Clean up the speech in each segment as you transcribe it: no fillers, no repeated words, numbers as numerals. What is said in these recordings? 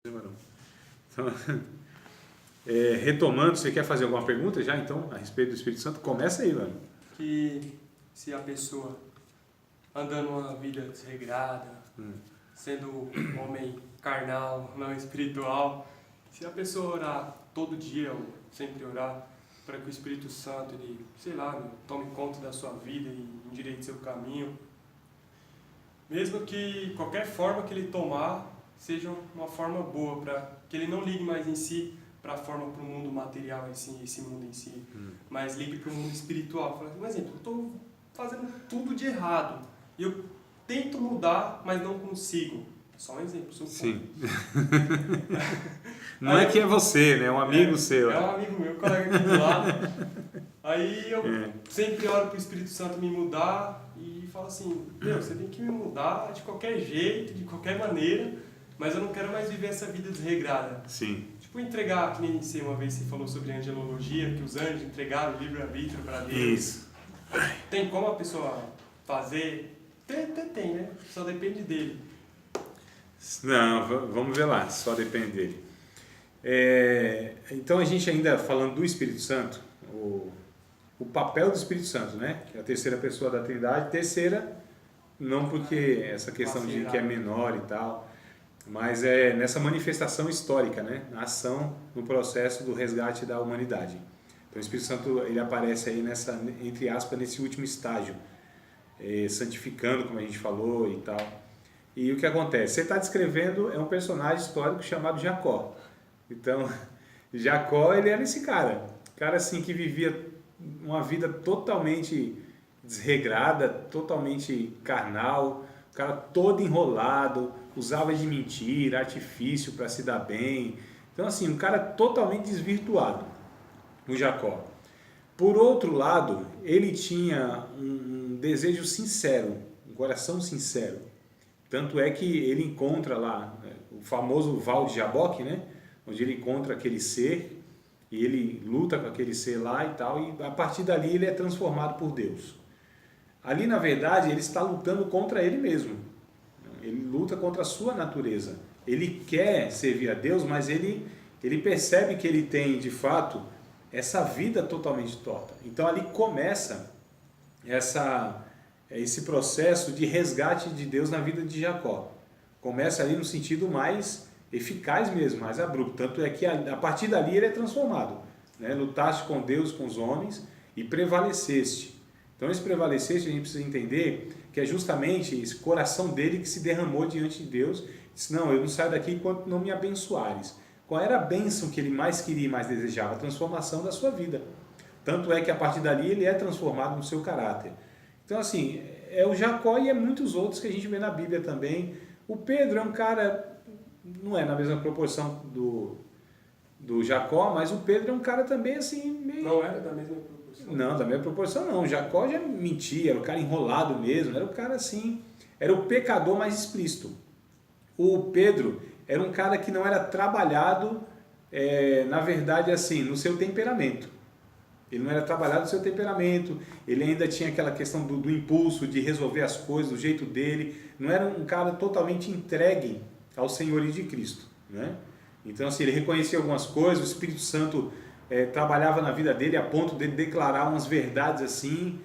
Então, retomando, você quer fazer alguma pergunta já, então, a respeito do Espírito Santo? Começa aí, mano. Que se a pessoa andando uma vida desregrada, sendo um homem carnal, não espiritual, se a pessoa orar todo dia ou sempre orar para que o Espírito Santo, ele, sei lá, tome conta da sua vida e endireite seu caminho, mesmo que qualquer forma que ele tomar seja uma forma boa, para que ele não ligue mais em si para a forma, para o mundo material em si, esse mundo em si, mas ligue para o mundo espiritual. Por exemplo, eu estou fazendo tudo de errado e eu tento mudar, mas não consigo. Só um exemplo, suponho. Sim. Não é que é você, né? É um amigo seu. É um amigo meu, colega aqui do lado. Aí eu sempre oro para o Espírito Santo me mudar e falo assim, meu, você tem que me mudar de qualquer jeito, de qualquer maneira, mas eu não quero mais viver essa vida desregrada. Sim. Tipo, entregar, que nem você uma vez você falou sobre angelologia, que os anjos entregaram o livre-arbítrio para Deus. Isso. Tem como a pessoa fazer? Tem, né? Só depende dele. Não, vamos ver lá, só depende dele. Então a gente ainda falando do Espírito Santo, o papel do Espírito Santo, né? Que é a terceira pessoa da Trindade, terceira, não porque essa questão de que é menor e tal, mas é nessa manifestação histórica, né? Na ação, no processo do resgate da humanidade. Então o Espírito Santo ele aparece aí nessa, entre aspas, nesse último estágio, santificando, como a gente falou e tal. E o que acontece? Você está descrevendo um personagem histórico chamado Jacó. Então, Jacó, ele era esse cara assim que vivia uma vida totalmente desregrada, totalmente carnal, o cara todo enrolado, usava de mentira, artifício para se dar bem. Então, assim, um cara totalmente desvirtuado, o Jacó. Por outro lado, ele tinha um desejo sincero, um coração sincero. Tanto é que ele encontra lá o famoso Val de Jaboque, né? Onde ele encontra aquele ser e ele luta com aquele ser lá e tal, e a partir dali ele é transformado por Deus. Ali, na verdade, ele está lutando contra ele mesmo. Ele luta contra a sua natureza. Ele quer servir a Deus, mas ele percebe que ele tem, de fato, essa vida totalmente torta. Então ali começa esse processo de resgate de Deus na vida de Jacó. Começa ali no sentido mais eficaz mesmo, mais abrupto. Tanto é que a partir dali ele é transformado. Né? Lutaste com Deus, com os homens e prevaleceste. Então esse prevaleceste a gente precisa entender que é justamente esse coração dele que se derramou diante de Deus. Disse, não, eu não saio daqui enquanto não me abençoares. Qual era a bênção que ele mais queria e mais desejava? A transformação da sua vida. Tanto é que a partir dali ele é transformado no seu caráter. Então assim, é o Jacó e é muitos outros que a gente vê na Bíblia também. O Pedro é um cara, não é na mesma proporção do Jacó, mas o Pedro é um cara também assim... meio... Não era da mesma proporção? Não, da mesma proporção não. O Jacó já mentia, era o cara enrolado mesmo, era o cara assim... Era o pecador mais explícito. O Pedro era um cara que não era trabalhado, na verdade, assim, no seu temperamento. Ele não era trabalhado no seu temperamento, ele ainda tinha aquela questão do impulso de resolver as coisas do jeito dele, não era um cara totalmente entregue ao senhorio de Cristo, né? Então, assim, ele reconhecia algumas coisas, o Espírito Santo trabalhava na vida dele a ponto de declarar umas verdades assim,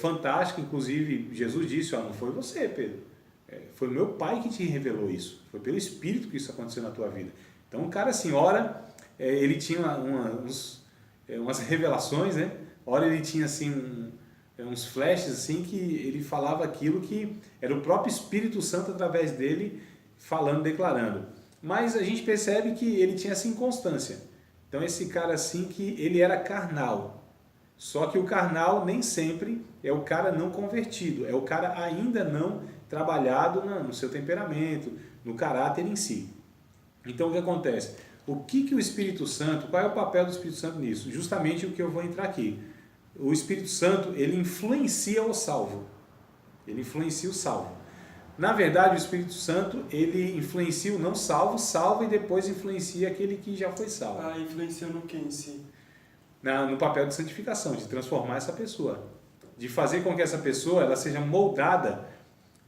fantásticas. Inclusive, Jesus disse, não foi você, Pedro, foi o meu Pai que te revelou isso, foi pelo Espírito que isso aconteceu na tua vida. Então, o cara, assim, ora, ele tinha umas revelações, né? Ora ele tinha assim uns flashes assim que ele falava aquilo que era o próprio Espírito Santo através dele falando, declarando. Mas a gente percebe que ele tinha essa inconstância. Então esse cara assim que ele era carnal. Só que o carnal nem sempre é o cara não convertido, é o cara ainda não trabalhado no seu temperamento, no caráter em si. Então o que acontece? O que o Espírito Santo, qual é o papel do Espírito Santo nisso? Justamente o que eu vou entrar aqui. O Espírito Santo, ele influencia o salvo. Ele influencia o salvo. Na verdade, o Espírito Santo, ele influencia o não salvo, salva e depois influencia aquele que já foi salvo. Influencia no que em si? No papel de santificação, de transformar essa pessoa. De fazer com que essa pessoa ela seja moldada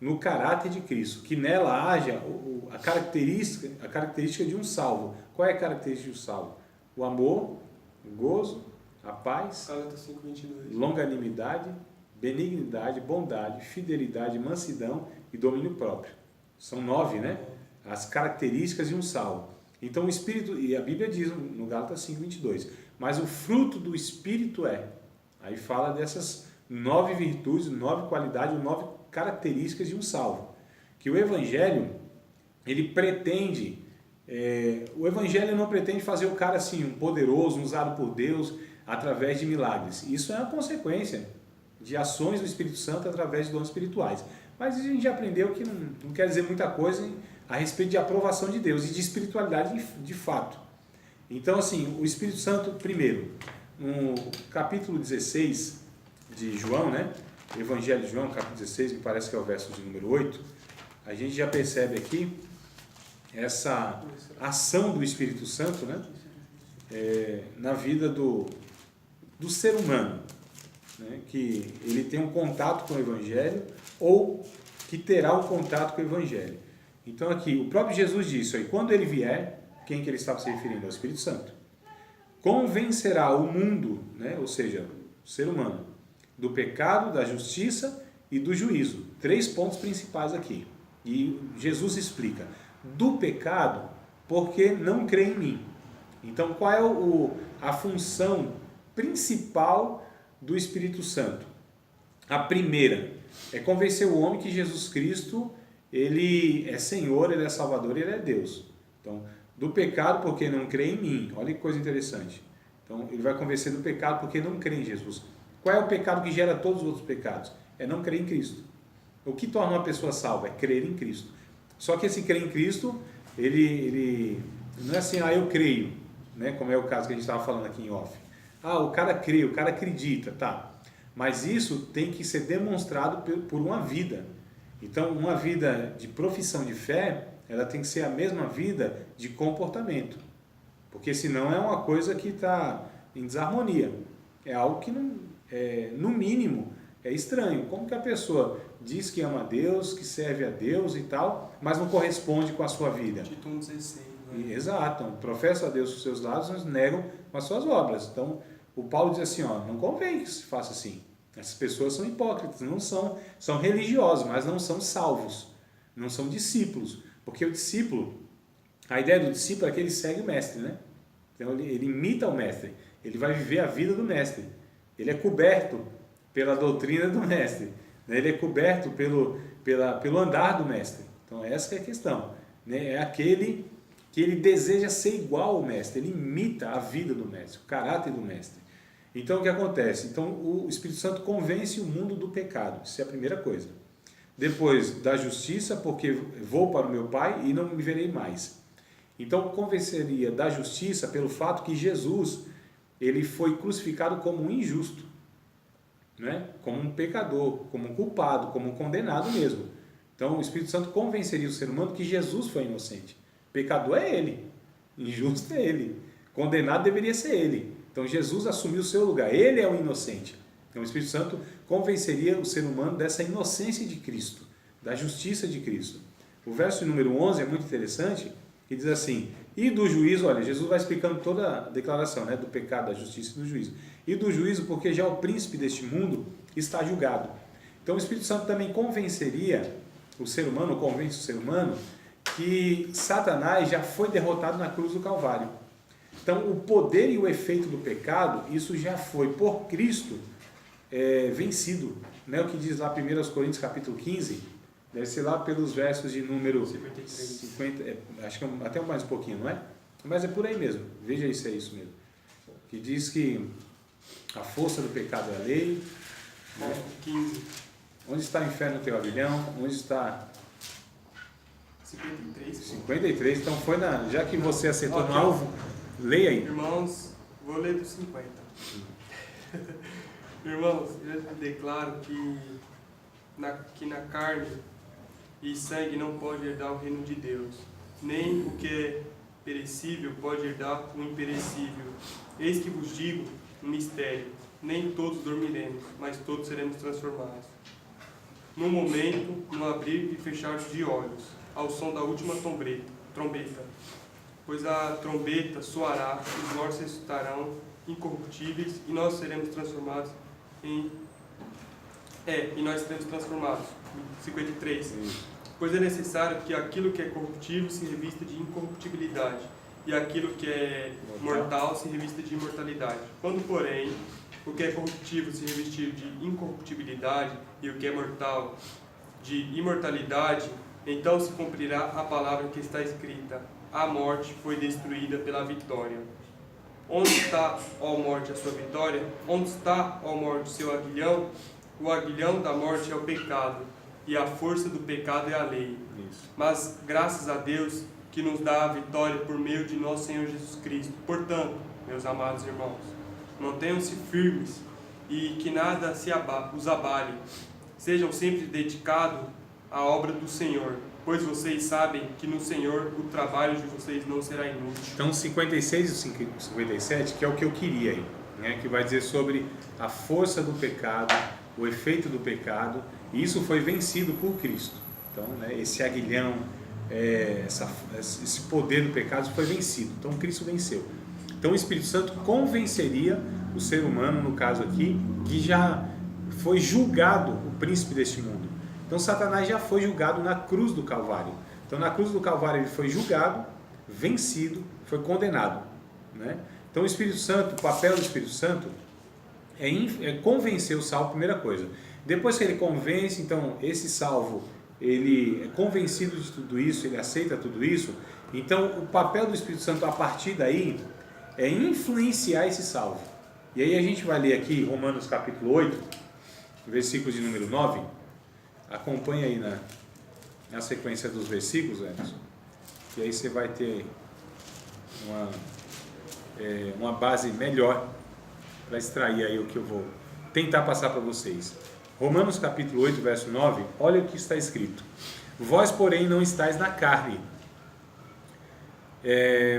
no caráter de Cristo, que nela haja a característica de um salvo. Qual é a característica de um salvo? O amor, o gozo, a paz, Gálatas 5:22. longanimidade, benignidade, bondade, fidelidade, mansidão e domínio próprio. São 9, né? As características de um salvo. Então o Espírito, e a Bíblia diz no Gálatas 5:22, mas o fruto do Espírito é. Aí fala dessas 9 virtudes, 9 qualidades, 9 características de um salvo. Que o Evangelho, ele pretende, o Evangelho não pretende fazer o cara assim, um poderoso, usado por Deus, através de milagres. Isso é uma consequência de ações do Espírito Santo através de dons espirituais. Mas a gente já aprendeu que não quer dizer muita coisa a respeito de aprovação de Deus e de espiritualidade de fato. Então, assim, o Espírito Santo, primeiro, no capítulo 16 de João, né? Evangelho de João, capítulo 16, me parece que é o verso de número 8, a gente já percebe aqui essa ação do Espírito Santo, né? Na vida do ser humano, né? Que ele tem um contato com o Evangelho ou que terá um contato com o Evangelho. Então aqui, o próprio Jesus disse, aí, quando ele vier, quem que ele estava se referindo? Ao Espírito Santo. Convencerá o mundo, né? Ou seja, o ser humano, do pecado, da justiça e do juízo. 3 pontos principais aqui. E Jesus explica. Do pecado, porque não crê em mim. Então, qual é a função principal do Espírito Santo? A primeira é convencer o homem que Jesus Cristo, ele é Senhor, ele é Salvador, ele é Deus. Então, do pecado porque não crê em mim. Olha que coisa interessante. Então, ele vai convencer do pecado porque não crê em Jesus. Qual é o pecado que gera todos os outros pecados? É não crer em Cristo. O que torna uma pessoa salva? É crer em Cristo. Só que esse crer em Cristo, ele não é assim, eu creio, né? Como é o caso que a gente estava falando aqui em off. O cara crê, o cara acredita, tá. Mas isso tem que ser demonstrado por uma vida. Então, uma vida de profissão de fé, ela tem que ser a mesma vida de comportamento. Porque senão é uma coisa que está em desarmonia. É algo que, no mínimo, é estranho. Como que a pessoa diz que ama a Deus, que serve a Deus e tal, mas não corresponde com a sua vida? Tito 1,16. Né? Exato. Então, professa a Deus com os seus lábios, mas negam com as suas obras. Então, o Paulo diz assim, não convém que se faça assim. Essas pessoas são hipócritas, não são religiosos, mas não são salvos, não são discípulos. Porque o discípulo, a ideia do discípulo é que ele segue o mestre, né? Então ele imita o mestre, ele vai viver a vida do mestre. Ele é coberto pela doutrina do mestre, né? Ele é coberto pelo andar do mestre. Então essa é a questão, né? É aquele que ele deseja ser igual ao mestre, ele imita a vida do mestre, o caráter do mestre. Então, o que acontece? Então, o Espírito Santo convence o mundo do pecado. Isso é a primeira coisa. Depois, da justiça, porque vou para o meu Pai e não me verei mais. Então, convenceria da justiça pelo fato que Jesus, ele foi crucificado como um injusto, né? Como um pecador, como um culpado, como um condenado mesmo. Então, o Espírito Santo convenceria o ser humano que Jesus foi inocente. Pecador é ele, injusto é ele, condenado deveria ser ele. Então Jesus assumiu o seu lugar, ele é o inocente. Então o Espírito Santo convenceria o ser humano dessa inocência de Cristo, da justiça de Cristo. O verso número 11 é muito interessante, que diz assim, e do juízo, olha, Jesus vai explicando toda a declaração, né, do pecado, da justiça e do juízo. E do juízo porque já o príncipe deste mundo está julgado. Então o Espírito Santo também convenceria o ser humano, convence o ser humano, que Satanás já foi derrotado na cruz do Calvário. Então, o poder e o efeito do pecado, isso já foi, por Cristo, vencido. Né? O que diz lá 1 Coríntios capítulo 15, deve ser lá pelos versos de número 50, acho que até mais um pouquinho, não é? Mas é por aí mesmo, veja isso, é isso mesmo. Que diz que a força do pecado é a lei. Né? 15. Onde está o inferno teu avilhão? Onde está... 53. 53, então foi já que você acertou Aqui, no alvo, leia aí. Irmãos, vou ler do 50. Irmãos, eu declaro que na carne e sangue não pode herdar o reino de Deus, nem o que é perecível pode herdar o imperecível. Eis que vos digo um mistério, nem todos dormiremos, mas todos seremos transformados. no momento, no abrir e fechar de olhos, ao som da última trombeta. Pois a trombeta soará, os mortos ressuscitarão incorruptíveis, e nós seremos transformados e nós seremos transformados. 53. Pois é necessário que aquilo que é corruptível se revista de incorruptibilidade, e aquilo que é mortal se revista de imortalidade. Quando, porém, o que é corruptível se revestir de incorruptibilidade e o que é mortal de imortalidade, então se cumprirá a palavra que está escrita: a morte foi destruída pela vitória. Onde está, ó morte, a sua vitória? Onde está, ó morte, o seu aguilhão? O aguilhão da morte é o pecado, e a força do pecado é a lei. Isso. Mas graças a Deus que nos dá a vitória por meio de nosso Senhor Jesus Cristo. Portanto, meus amados irmãos, mantenham-se firmes e que nada os abale. Sejam sempre dedicados à obra do Senhor, pois vocês sabem que no Senhor o trabalho de vocês não será inútil. Então 56 e 57, que é o que eu queria aí, né? Que vai dizer sobre a força do pecado, o efeito do pecado, e isso foi vencido por Cristo. Então, né, esse aguilhão, esse poder do pecado foi vencido. Então Cristo venceu. Então o Espírito Santo convenceria o ser humano, no caso aqui, que já foi julgado o príncipe deste mundo. Então Satanás já foi julgado na cruz do Calvário. Então na cruz do Calvário ele foi julgado, vencido, foi condenado, né? Então o Espírito Santo, o papel do Espírito Santo é convencer o salvo, primeira coisa. Depois que ele convence, então esse salvo, ele é convencido de tudo isso, ele aceita tudo isso. Então o papel do Espírito Santo a partir daí é influenciar esse salvo. E aí a gente vai ler aqui Romanos capítulo 8, versículo de número 9. Acompanha aí na sequência dos versículos, Emerson, e aí você vai ter uma base melhor para extrair aí o que eu vou tentar passar para vocês. Romanos capítulo 8, verso 9, olha o que está escrito: vós, porém, não estáis na carne,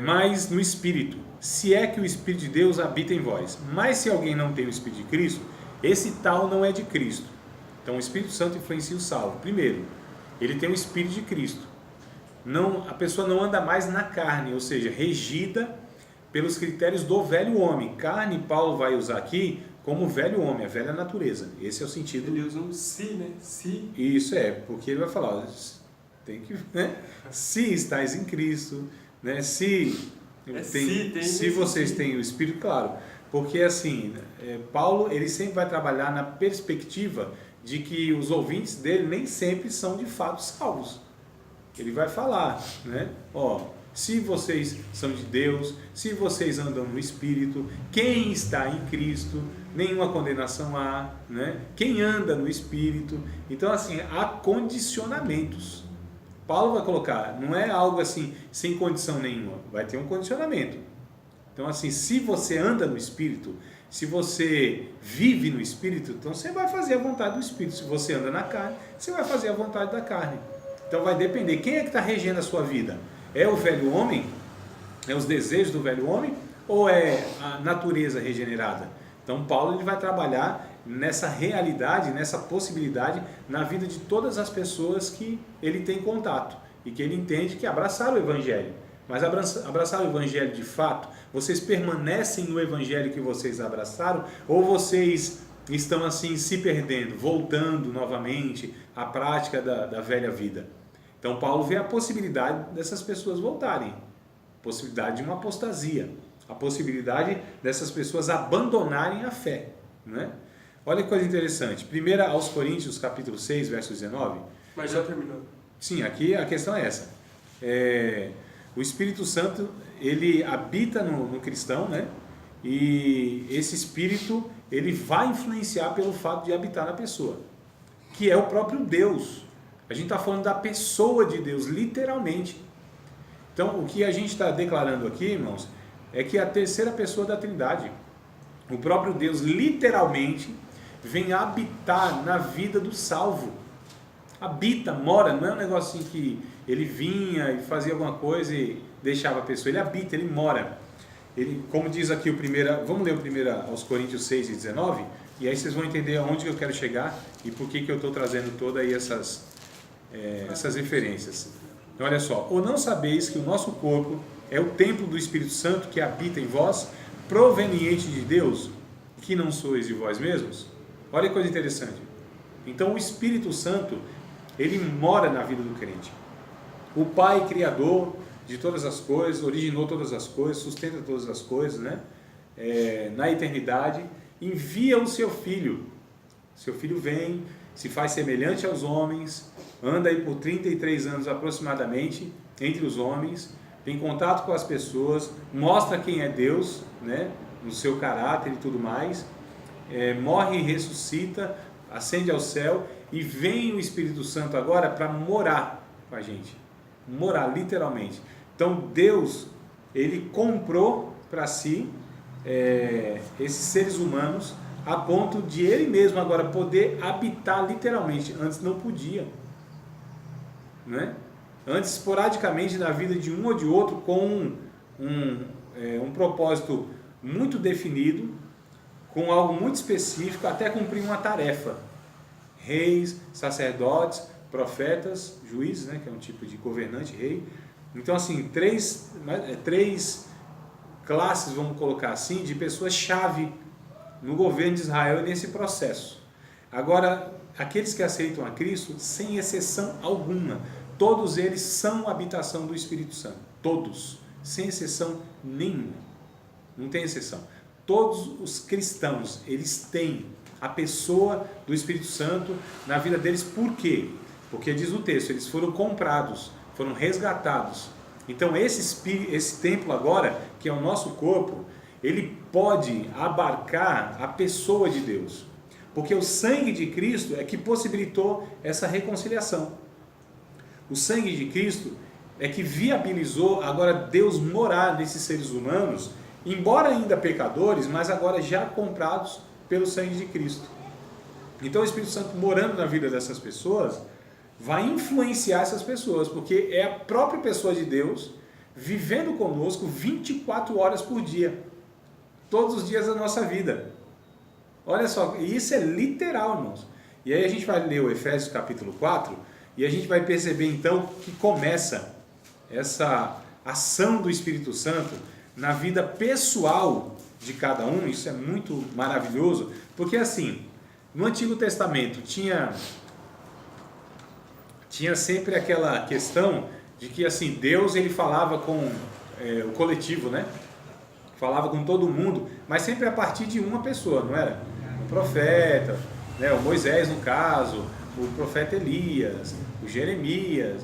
mas no Espírito, se é que o Espírito de Deus habita em vós. Mas se alguém não tem o Espírito de Cristo, esse tal não é de Cristo. Então o Espírito Santo influencia o salvo. Primeiro, ele tem o Espírito de Cristo. A pessoa não anda mais na carne, ou seja, regida pelos critérios do velho homem. Carne, Paulo vai usar aqui como velho homem, a velha natureza. Esse é o sentido. Ele usa um se, né? Se. Isso porque ele vai falar, tem que, né? Se estáis em Cristo, né? Se vocês têm o Espírito, claro. Porque assim, Paulo ele sempre vai trabalhar na perspectiva de que os ouvintes dele nem sempre são de fato salvos. Ele vai falar, né? Se vocês são de Deus, se vocês andam no Espírito, quem está em Cristo, nenhuma condenação há, né? Quem anda no Espírito. Então assim, há condicionamentos. Paulo vai colocar, não é algo assim sem condição nenhuma, vai ter um condicionamento. Então assim, se você anda no Espírito, se você vive no Espírito, então você vai fazer a vontade do Espírito. Se você anda na carne, você vai fazer a vontade da carne. Então vai depender, quem é que está regendo a sua vida? É o velho homem? É os desejos do velho homem? Ou é a natureza regenerada? Então Paulo ele vai trabalhar nessa realidade, nessa possibilidade na vida de todas as pessoas que ele tem contato e que ele entende que abraçaram o Evangelho. Mas abraçaram o Evangelho de fato? Vocês permanecem no Evangelho que vocês abraçaram? Ou vocês estão assim se perdendo, voltando novamente à prática da velha vida? Então Paulo vê a possibilidade dessas pessoas voltarem, a possibilidade de uma apostasia, a possibilidade dessas pessoas abandonarem a fé, né? Olha que coisa interessante, 1 aos Coríntios capítulo 6, verso 19. Mas já terminou. Sim, aqui a questão é essa. O Espírito Santo, ele habita no cristão, né? E esse Espírito, ele vai influenciar pelo fato de habitar na pessoa, que é o próprio Deus. A gente está falando da pessoa de Deus, literalmente. Então, o que a gente está declarando aqui, irmãos, é que a terceira pessoa da Trindade, o próprio Deus, literalmente, vem habitar na vida do salvo. Habita, mora, não é um negócio assim que ele vinha e fazia alguma coisa e deixava a pessoa. Ele habita, ele mora. Ele, como diz aqui vamos ler o 1 aos Coríntios 6 e 19, E aí vocês vão entender aonde que eu quero chegar e por que eu estou trazendo todas aí essas referências. Então, olha só. Ou não sabeis que o nosso corpo é o templo do Espírito Santo que habita em vós, proveniente de Deus, que não sois de vós mesmos? Olha que coisa interessante. Então, o Espírito Santo, ele mora na vida do crente. O Pai Criador de todas as coisas, originou todas as coisas, sustenta todas as coisas, né? Na eternidade, envia o seu Filho. Seu Filho vem, se faz semelhante aos homens, anda aí por 33 anos aproximadamente entre os homens, tem contato com as pessoas, mostra quem é Deus, né? No seu caráter e tudo mais, morre e ressuscita, ascende ao céu, e vem o Espírito Santo agora para morar com a gente, morar literalmente. Então Deus, ele comprou para si esses seres humanos a ponto de ele mesmo agora poder habitar literalmente. Antes não podia, né? Antes esporadicamente na vida de um ou de outro, com um propósito muito definido, com algo muito específico, até cumprir uma tarefa. Reis, sacerdotes, profetas, juízes, né, que é um tipo de governante, rei. Então, assim, três classes, vamos colocar assim, de pessoas-chave no governo de Israel nesse processo. Agora, aqueles que aceitam a Cristo, sem exceção alguma, todos eles são habitação do Espírito Santo. Todos, sem exceção nenhuma. Não tem exceção. Todos os cristãos, eles têm a pessoa do Espírito Santo na vida deles. Por quê? Porque diz o texto, eles foram comprados, foram resgatados. Então esse templo agora, que é o nosso corpo, ele pode abarcar a pessoa de Deus. Porque o sangue de Cristo é que possibilitou essa reconciliação. O sangue de Cristo é que viabilizou agora Deus morar nesses seres humanos, embora ainda pecadores, mas agora já comprados pelo sangue de Cristo. Então o Espírito Santo morando na vida dessas pessoas vai influenciar essas pessoas, porque é a própria pessoa de Deus vivendo conosco 24 horas por dia, todos os dias da nossa vida. Olha só, e isso é literal, irmãos. E aí a gente vai ler o Efésios capítulo 4 e a gente vai perceber então que começa essa ação do Espírito Santo na vida pessoal de cada um. Isso é muito maravilhoso, porque assim, no Antigo Testamento tinha sempre aquela questão de que assim, Deus ele falava com o coletivo, né? Falava com todo mundo, mas sempre a partir de uma pessoa, não era? O profeta, né? O Moisés no caso, o profeta Elias, o Jeremias,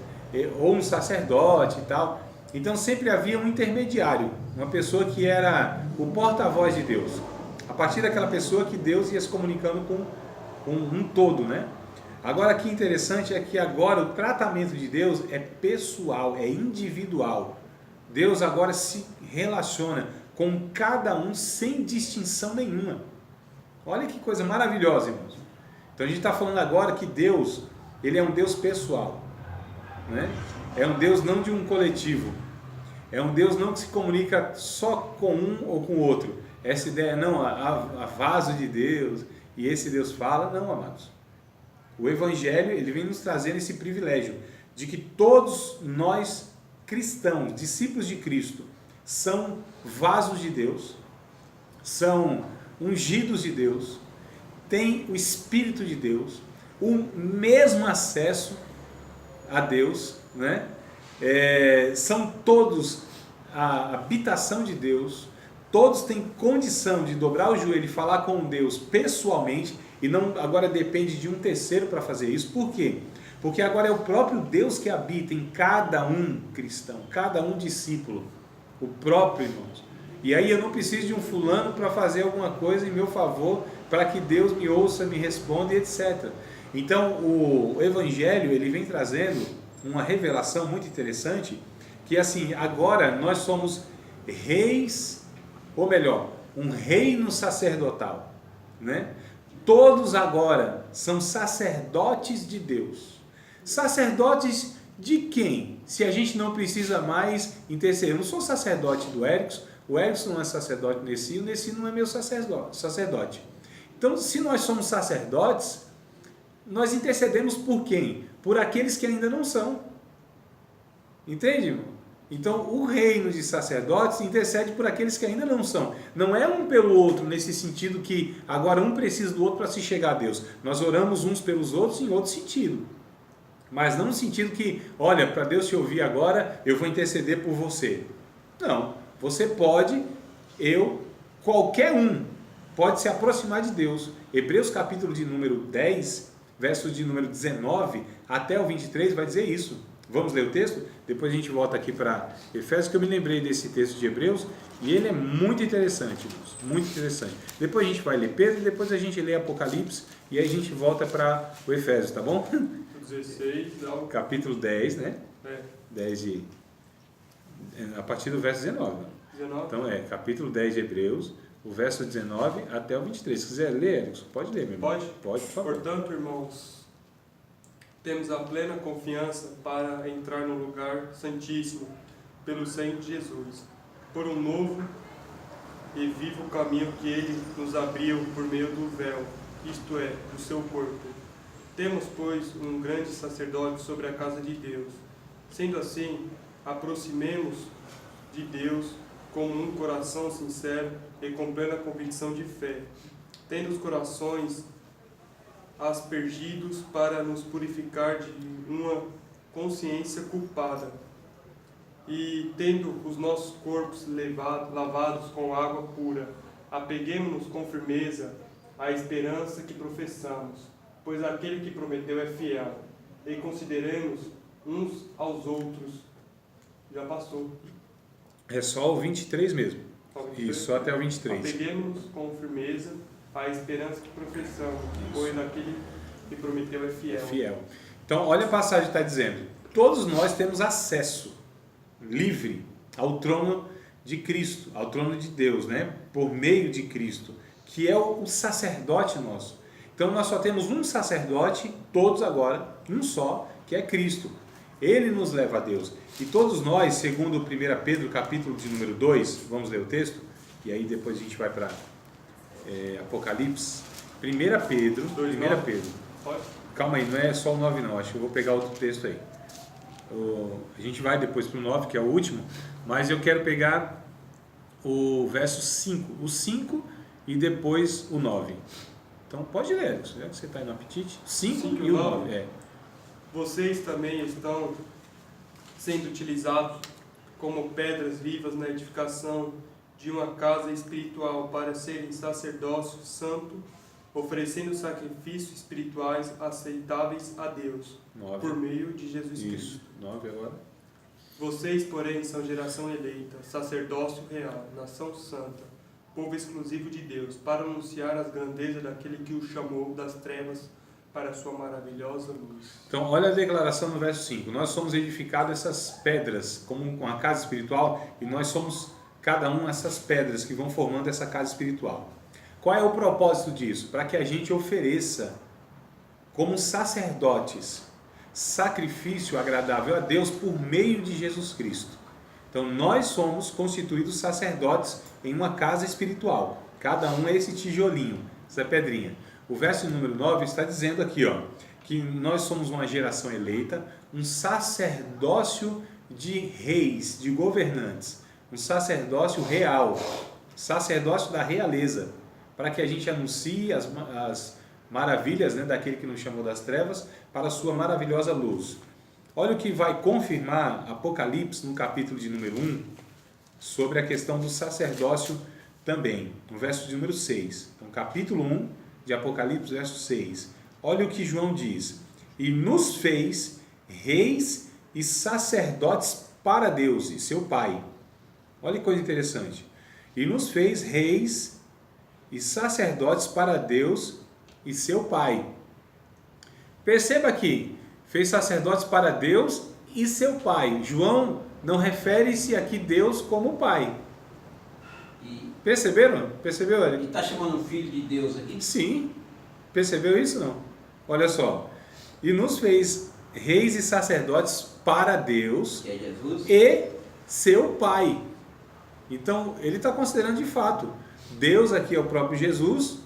ou um sacerdote e tal. Então sempre havia um intermediário, uma pessoa que era o porta-voz de Deus. A partir daquela pessoa que Deus ia se comunicando com um todo, né? Agora, que interessante é que agora o tratamento de Deus é pessoal, é individual. Deus agora se relaciona com cada um sem distinção nenhuma. Olha que coisa maravilhosa, irmãos. Então a gente está falando agora que Deus, ele é um Deus pessoal, né? É um Deus não de um coletivo. É um Deus não que se comunica só com um ou com o outro. Essa ideia, não, a vaso de Deus e esse Deus fala, não, amados. O Evangelho, ele vem nos trazer esse privilégio de que todos nós cristãos, discípulos de Cristo, são vasos de Deus, são ungidos de Deus, têm o Espírito de Deus, o mesmo acesso a Deus, né? São todos a habitação de Deus, todos têm condição de dobrar o joelho e falar com Deus pessoalmente, e não agora depende de um terceiro para fazer isso. Por quê? Porque agora é o próprio Deus que habita em cada um cristão, cada um discípulo, o próprio, irmãos. E aí eu não preciso de um fulano para fazer alguma coisa em meu favor, para que Deus me ouça, me responda, etc. Então o Evangelho, ele vem trazendo uma revelação muito interessante, que assim, agora nós somos reis, ou melhor, um reino sacerdotal, né? Todos agora são sacerdotes de Deus. Sacerdotes de quem? Se a gente não precisa mais interceder. Eu não sou sacerdote do Erickson, o Erickson não é sacerdote do Nessi, o Nessi não é meu sacerdote. Então, se nós somos sacerdotes, nós intercedemos por quem? Por aqueles que ainda não são. Entende, irmão? Então, o reino de sacerdotes intercede por aqueles que ainda não são. Não é um pelo outro, nesse sentido que agora um precisa do outro para se chegar a Deus. Nós oramos uns pelos outros em outro sentido. Mas não no sentido que, olha, para Deus te ouvir agora, eu vou interceder por você. Não. Você pode, qualquer um, pode se aproximar de Deus. Hebreus capítulo de número 10, versos de número 19 até o 23 vai dizer isso. Vamos ler o texto? Depois a gente volta aqui para Efésios, que eu me lembrei desse texto de Hebreus, e ele é muito interessante, irmãos, muito interessante. Depois a gente vai ler Pedro, depois a gente lê Apocalipse, e aí a gente volta para o Efésios, tá bom? 16, não. Capítulo 10, né? 10. A partir do verso 19. 19. Então capítulo 10 de Hebreus, o verso 19 até o 23. Se quiser ler, Erickson, pode ler, meu irmão. Pode? Pode, por favor. Portanto, irmãos, temos a plena confiança para entrar no lugar santíssimo pelo sangue de Jesus, por um novo e vivo caminho que ele nos abriu por meio do véu, isto é, do seu corpo. Temos, pois, um grande sacerdote sobre a casa de Deus. Sendo assim, aproximemos de Deus com um coração sincero e com plena convicção de fé, tendo os corações aspergidos para nos purificar de uma consciência culpada, e tendo os nossos corpos lavados com água pura, apeguemo-nos com firmeza à esperança que professamos, pois aquele que prometeu é fiel, e consideremos uns aos outros. Já passou. É só o 23 mesmo. Isso, só até o 23. Apeguemo-nos com firmeza à esperança que professamos, pois aquele que prometeu é fiel. Fiel. Então, olha a passagem que está dizendo. Todos nós temos acesso livre ao trono de Cristo, ao trono de Deus, né? Por meio de Cristo, que é o sacerdote nosso. Então, nós só temos um sacerdote, todos agora, um só, que é Cristo. Ele nos leva a Deus. E todos nós, segundo 1 Pedro, capítulo de número 2, vamos ler o texto, e aí depois a gente vai para Apocalipse. 1 Pedro. Pode? Calma aí, não é só o 9 não, acho que eu vou pegar outro texto aí. A gente vai depois para o 9, que é o último, mas eu quero pegar o verso 5, o 5 e depois o 9. Então pode ler, já que você está aí no apetite. 5 e o 9. Vocês também estão sendo utilizados como pedras vivas na edificação de uma casa espiritual para serem sacerdócio santo, oferecendo sacrifícios espirituais aceitáveis a Deus, 9. por meio de Jesus Cristo. Isso, 9 agora. Vocês, porém, são geração eleita, sacerdócio real, nação santa, povo exclusivo de Deus, para anunciar as grandezas daquele que o chamou das trevas para a sua maravilhosa luz. Então, olha a declaração no verso 5. Nós somos edificados essas pedras como uma casa espiritual, e nós somos cada um essas pedras que vão formando essa casa espiritual. Qual é o propósito disso? Para que a gente ofereça como sacerdotes sacrifício agradável a Deus por meio de Jesus Cristo. Então nós somos constituídos sacerdotes em uma casa espiritual. Cada um é esse tijolinho, essa pedrinha. O verso número 9 está dizendo aqui, que nós somos uma geração eleita, um sacerdócio de reis, de governantes, um sacerdócio real, sacerdócio da realeza, para que a gente anuncie as maravilhas, né, daquele que nos chamou das trevas para a sua maravilhosa luz. Olha o que vai confirmar Apocalipse no capítulo de número 1, sobre a questão do sacerdócio também, no verso de número 6. Então, capítulo 1 de Apocalipse, verso 6. Olha o que João diz: e nos fez reis e sacerdotes para Deus e seu Pai. Olha que coisa interessante. E nos fez reis e sacerdotes para Deus e seu Pai. Perceba aqui, fez sacerdotes para Deus e seu Pai. João não refere-se aqui a Deus como Pai. Perceberam? Percebeu, Eric? Ele está chamando o Filho de Deus aqui? Sim. Percebeu isso não? Olha só. E nos fez reis e sacerdotes para Deus, que é Jesus, e seu Pai. Então, ele está considerando de fato, Deus aqui é o próprio Jesus,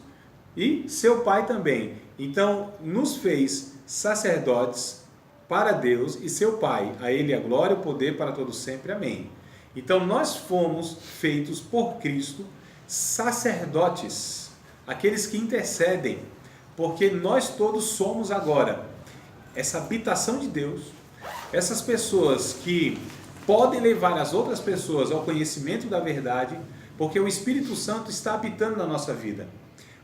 e seu Pai também. Então, nos fez sacerdotes para Deus e seu Pai. A Ele a glória e o poder para todo sempre. Amém. Então, nós fomos feitos por Cristo sacerdotes, aqueles que intercedem, porque nós todos somos agora essa habitação de Deus, essas pessoas que podem levar as outras pessoas ao conhecimento da verdade, porque o Espírito Santo está habitando na nossa vida.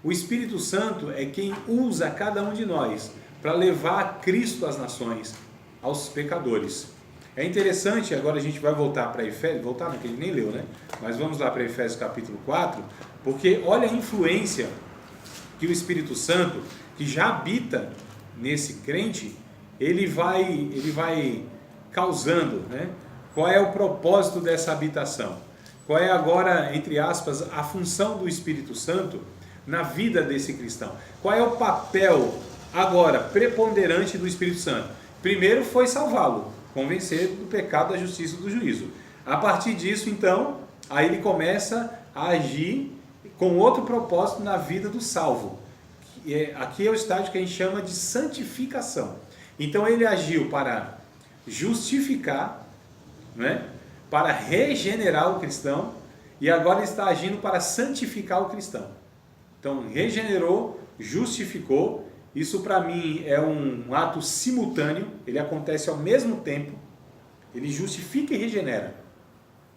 O Espírito Santo é quem usa cada um de nós para levar Cristo às nações, aos pecadores. É interessante, agora a gente vai voltar para Efésios, voltar não, que ele nem leu, né? Mas vamos lá para Efésios capítulo 4, porque olha a influência que o Espírito Santo, que já habita nesse crente, ele vai causando, né? Qual é o propósito dessa habitação? Qual é agora, entre aspas, a função do Espírito Santo na vida desse cristão? Qual é o papel agora preponderante do Espírito Santo? Primeiro foi salvá-lo, convencer do pecado, da justiça e do juízo. A partir disso, então, aí ele começa a agir com outro propósito na vida do salvo. Aqui é o estágio que a gente chama de santificação. Então ele agiu para justificar, né? Para regenerar o cristão, e agora ele está agindo para santificar o cristão. Então regenerou, justificou. Isso para mim é um ato simultâneo, ele acontece ao mesmo tempo. Ele justifica e regenera.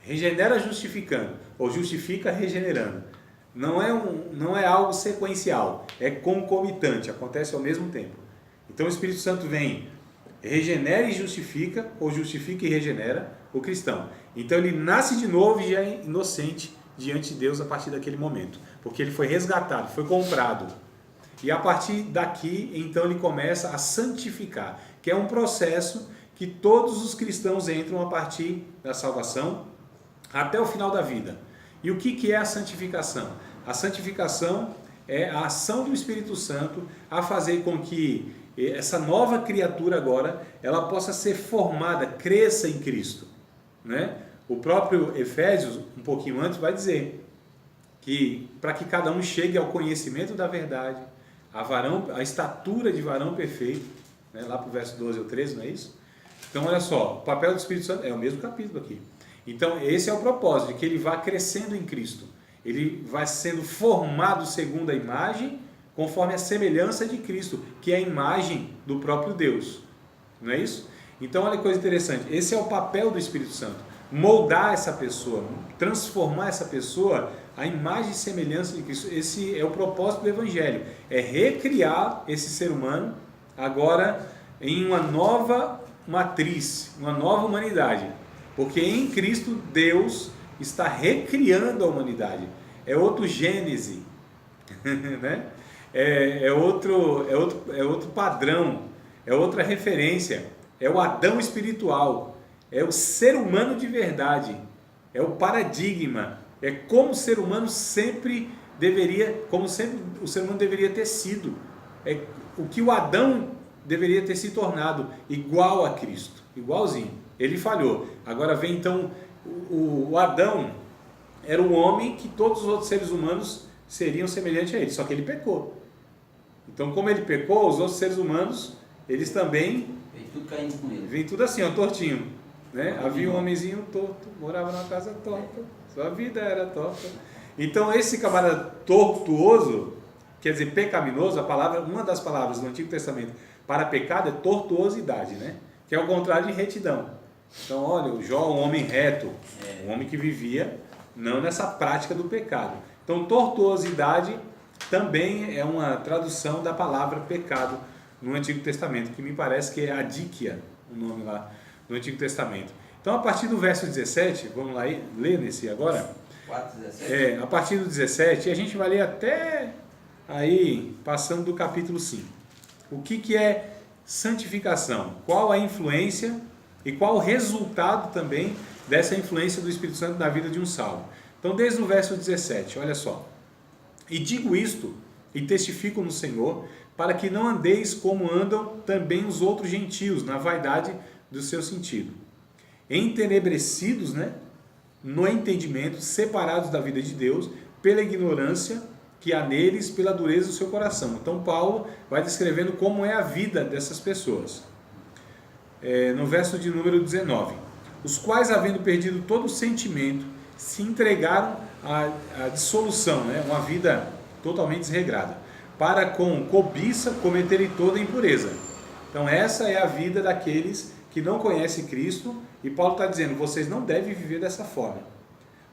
Regenera justificando, ou justifica regenerando. Não é algo sequencial, é concomitante, acontece ao mesmo tempo. Então o Espírito Santo vem, regenera e justifica, ou justifica e regenera o cristão. Então ele nasce de novo e já é inocente diante de Deus a partir daquele momento, porque ele foi resgatado, foi comprado. E a partir daqui, então ele começa a santificar, que é um processo que todos os cristãos entram a partir da salvação até o final da vida. E o que é a santificação? A santificação é a ação do Espírito Santo a fazer com que essa nova criatura agora, ela possa ser formada, cresça em Cristo, né? O próprio Efésios, um pouquinho antes, vai dizer que para que cada um chegue ao conhecimento da verdade, a estatura de varão perfeito, né? Lá para o verso 12 ou 13, não é isso? Então olha só, o papel do Espírito Santo é o mesmo capítulo aqui. Então esse é o propósito, de que ele vá crescendo em Cristo. Ele vai sendo formado segundo a imagem, conforme a semelhança de Cristo, que é a imagem do próprio Deus. Não é isso? Então olha que coisa interessante, esse é o papel do Espírito Santo, moldar essa pessoa, transformar essa pessoa à imagem e semelhança de Cristo. Esse é o propósito do Evangelho, é recriar esse ser humano agora em uma nova matriz, uma nova humanidade, porque em Cristo Deus está recriando a humanidade, é outro Gênese, né? É outro padrão, é outra referência, é o Adão espiritual, é o ser humano de verdade, é o paradigma, é como o ser humano sempre deveria, como sempre o ser humano deveria ter sido, é o que o Adão deveria ter se tornado, igual a Cristo, igualzinho. Ele falhou, agora vem então, o Adão era um homem que todos os outros seres humanos seriam semelhantes a ele, só que ele pecou. Então, como ele pecou, os outros seres humanos, eles também... Vem tudo caindo com ele. Vem tudo assim, ó, tortinho. Né? Havia um homenzinho torto, morava numa casa torta, sua vida era torta. Então, esse camarada tortuoso, quer dizer, pecaminoso, uma das palavras do Antigo Testamento para pecado é tortuosidade, né? Que é o contrário de retidão. Então, olha, o Jó, um homem reto, um homem que vivia não nessa prática do pecado. Então, tortuosidade também é uma tradução da palavra pecado no Antigo Testamento, que me parece que é adíquia, o nome lá no Antigo Testamento. Então, a partir do verso 17, vamos lá ler nesse agora? 4:17? A partir do 17, a gente vai ler até aí, passando do capítulo 5. O que é santificação? Qual a influência e qual o resultado também dessa influência do Espírito Santo na vida de um salvo? Então, desde o verso 17, olha só. E digo isto, e testifico no Senhor, para que não andeis como andam também os outros gentios, na vaidade do seu sentido. Entenebrecidos, né, no entendimento, separados da vida de Deus, pela ignorância que há neles pela dureza do seu coração. Então Paulo vai descrevendo como é a vida dessas pessoas. No verso de número 19. Os quais, havendo perdido todo o sentimento, se entregaram à dissolução, né? Uma vida totalmente desregrada, para com cobiça cometerem toda impureza. Então essa é a vida daqueles que não conhecem Cristo, e Paulo está dizendo, vocês não devem viver dessa forma.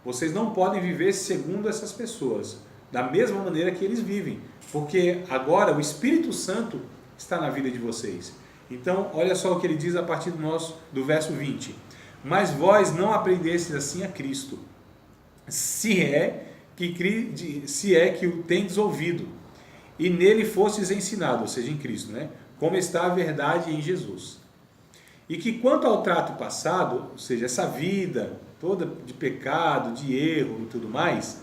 Vocês não podem viver segundo essas pessoas, da mesma maneira que eles vivem, porque agora o Espírito Santo está na vida de vocês. Então, olha só o que ele diz a partir do verso 20. Mas vós não aprendestes assim a Cristo, se é que o tendes ouvido, e nele fostes ensinado, ou seja, em Cristo, né? Como está a verdade em Jesus. E que quanto ao trato passado, ou seja, essa vida toda de pecado, de erro e tudo mais,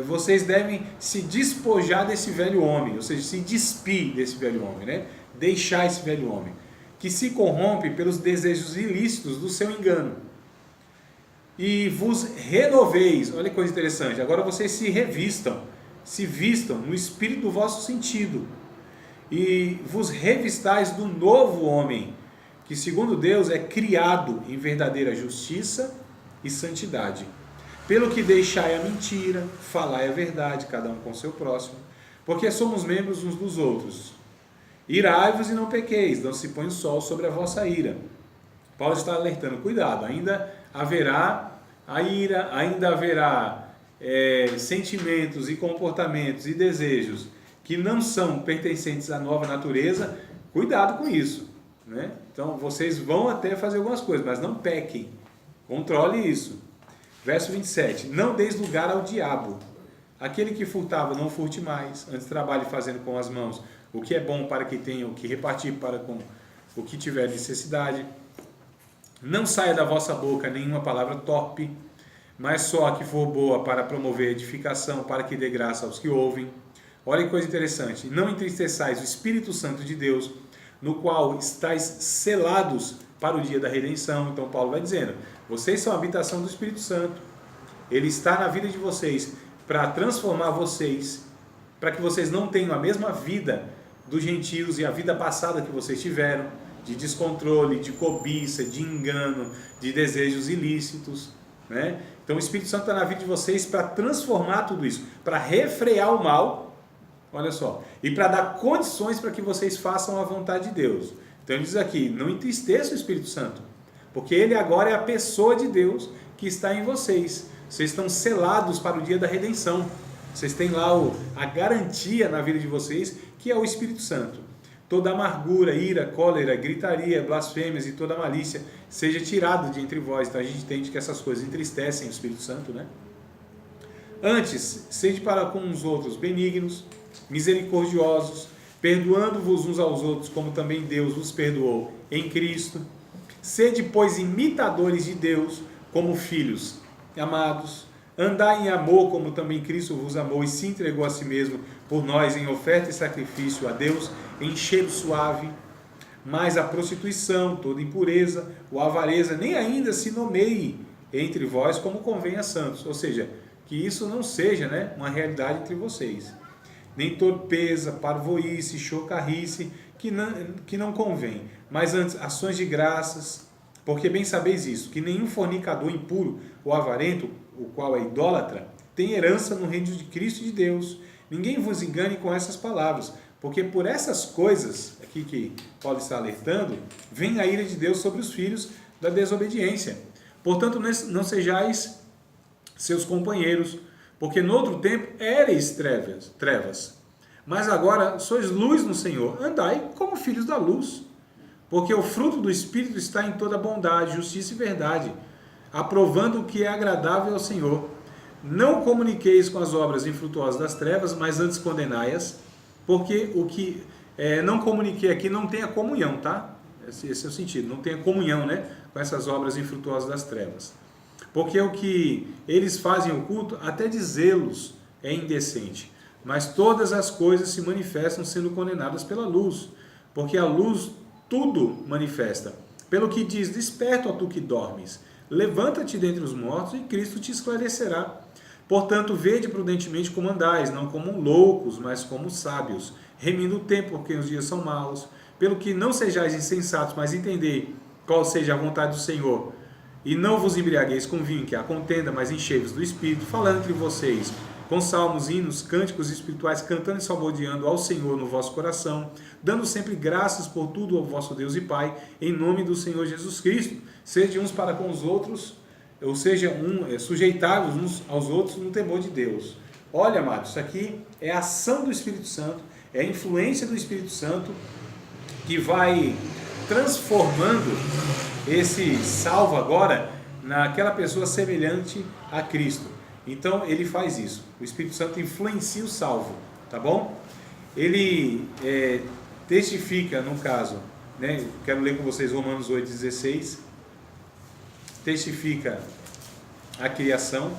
vocês devem se despojar desse velho homem, ou seja, se despir desse velho homem, né? Deixar esse velho homem, que se corrompe pelos desejos ilícitos do seu engano. E vos renoveis, olha que coisa interessante, agora vocês se vistam no espírito do vosso sentido, e vos revistais do novo homem, que segundo Deus é criado em verdadeira justiça e santidade. Pelo que deixai a mentira, falai a verdade, cada um com seu próximo, porque somos membros uns dos outros. Irai-vos e não pequeis, não se põe o sol sobre a vossa ira. Paulo está alertando, cuidado, ainda haverá a ira, ainda haverá sentimentos e comportamentos e desejos que não são pertencentes à nova natureza, cuidado com isso, né? Então vocês vão até fazer algumas coisas, mas não pequem, controle isso. Verso 27, não deis lugar ao diabo, aquele que furtava não furte mais, antes trabalhe fazendo com as mãos o que é bom para que tenha o que repartir para com o que tiver necessidade. Não saia da vossa boca nenhuma palavra torpe, mas só a que for boa para promover edificação, para que dê graça aos que ouvem. Olha que coisa interessante, não entristeçais o Espírito Santo de Deus, no qual estáis selados para o dia da redenção. Então Paulo vai dizendo, vocês são a habitação do Espírito Santo, ele está na vida de vocês para transformar vocês, para que vocês não tenham a mesma vida dos gentios e a vida passada que vocês tiveram, de descontrole, de cobiça, de engano, de desejos ilícitos, né? Então o Espírito Santo está na vida de vocês para transformar tudo isso, para refrear o mal, olha só, e para dar condições para que vocês façam a vontade de Deus. Então ele diz aqui, não entristeça o Espírito Santo, porque ele agora é a pessoa de Deus que está em vocês. Vocês estão selados para o dia da redenção. Vocês têm lá a garantia na vida de vocês, que é o Espírito Santo. Toda amargura, ira, cólera, gritaria, blasfêmias e toda malícia seja tirado de entre vós. Então a gente entende que essas coisas entristecem o Espírito Santo, né? Antes, sede para com os outros benignos, misericordiosos, perdoando-vos uns aos outros, como também Deus vos perdoou em Cristo. Sede, pois, imitadores de Deus, como filhos amados. Andai em amor, como também Cristo vos amou e se entregou a si mesmo por nós em oferta e sacrifício a Deus, em cheiro suave. Mas a prostituição, toda impureza, ou avareza, nem ainda se nomeie entre vós como convém a santos. Ou seja, que isso não seja, né, uma realidade entre vocês. Nem torpeza, parvoíce, chocarrice, que não convém, mas antes ações de graças, porque bem sabeis isso, que nenhum fornicador impuro ou avarento, o qual é idólatra, tem herança no reino de Cristo e de Deus. Ninguém vos engane com essas palavras, porque por essas coisas, aqui que Paulo está alertando, vem a ira de Deus sobre os filhos da desobediência. Portanto, não sejais seus companheiros, porque no outro tempo éreis trevas, mas agora sois luz no Senhor, andai como filhos da luz, porque o fruto do Espírito está em toda bondade, justiça e verdade, aprovando o que é agradável ao Senhor. Não comuniqueis com as obras infrutuosas das trevas, mas antes condenai-as, porque o que não comuniquei aqui não tem a comunhão, tá? Esse é o sentido, não tem a comunhão, né, com essas obras infrutuosas das trevas. Porque o que eles fazem oculto, até dizê-los é indecente. Mas todas as coisas se manifestam sendo condenadas pela luz, porque a luz tudo manifesta. Pelo que diz, desperta, ó tu que dormes, levanta-te dentre os mortos e Cristo te esclarecerá. Portanto, vede prudentemente como andais, não como loucos, mas como sábios, remindo o tempo, porque os dias são maus. Pelo que não sejais insensatos, mas entendei qual seja a vontade do Senhor. E não vos embriagueis com vinho, que há contenda, mas enchei-vos do Espírito, falando entre vocês com salmos, hinos, cânticos espirituais, cantando e salmodiando ao Senhor no vosso coração, dando sempre graças por tudo ao vosso Deus e Pai, em nome do Senhor Jesus Cristo. Sede uns para com os outros, ou seja, sujeitai-vos uns aos outros no temor de Deus. Olha, amados, isso aqui é a ação do Espírito Santo, é a influência do Espírito Santo que vai transformando esse salvo agora naquela pessoa semelhante a Cristo. Então ele faz isso. O Espírito Santo influencia o salvo, tá bom? Ele testifica, no caso, né? Quero ler com vocês Romanos 8,16. Testifica a criação,